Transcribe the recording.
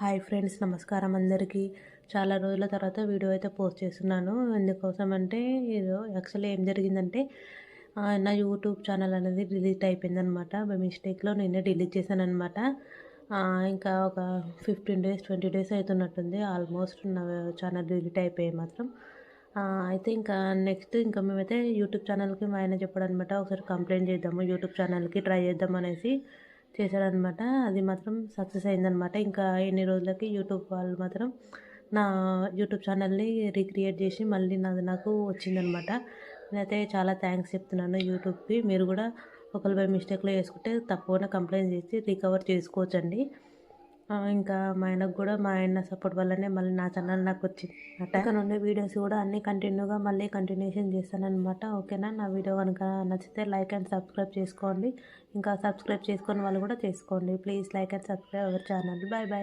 Hi friends, నమస్కారం అందరికీ. చాలా రోజుల తర్వాత వీడియో అయితే పోస్ట్ చేస్తున్నాను. ఎందుకోసం అంటే యాక్చువల్లీ ఏం జరిగిందంటే నా యూట్యూబ్ ఛానల్ అనేది డిలీట్ అయిపోయిందనమాట. బై మిస్టేక్‌లో నేనే డిలీట్ చేశాననమాట. ఇంకా ఒక 15 డేస్ 20 డేస్ అవుతున్నట్టుంది ఆల్మోస్ట్ నా ఛానల్ డిలీట్ అయిపోయి మాత్రం. అయితే ఇంకా నెక్స్ట్ ఇంకా మేమైతే యూట్యూబ్ ఛానల్‌కి మా ఆయన చెప్పాడనమాట, ఒకసారి కంప్లెయింట్ చేద్దాము యూట్యూబ్ ఛానల్‌కి ట్రై చేద్దాం అనేసి చేశాడనమాట. అది మాత్రం సక్సెస్ అయిందనమాట. ఇంకా ఎన్ని రోజులకి యూట్యూబ్ వాళ్ళు మాత్రం నా యూట్యూబ్ ఛానల్ని రీక్రియేట్ చేసి మళ్ళీ నాకు వచ్చిందనమాట. నేనైతే చాలా థ్యాంక్స్ చెప్తున్నాను యూట్యూబ్కి. మీరు కూడా ఒకవేళ బై మిస్టేక్లో చేసుకుంటే తప్పకుండా కంప్లైంట్ చేసి రికవర్ చేసుకోవచ్చండి. ఇంకా మా ఆయనకు కూడా మా ఆయన సపోర్ట్ వల్లనే మళ్ళీ నా ఛానల్ నాకు వచ్చిందన్నమాట. ఇక్కడ నుండి వీడియోస్ కూడా అన్నీ కంటిన్యూగా మళ్ళీ కంటిన్యూషన్ చేస్తానన్నమాట. ఓకేనా? నా వీడియో కనుక నచ్చితే లైక్ అండ్ సబ్స్క్రైబ్ చేసుకోండి. ఇంకా సబ్స్క్రైబ్ చేసుకొని వాళ్ళు కూడా చేసుకోండి. Please like and subscribe our channel. Bye bye.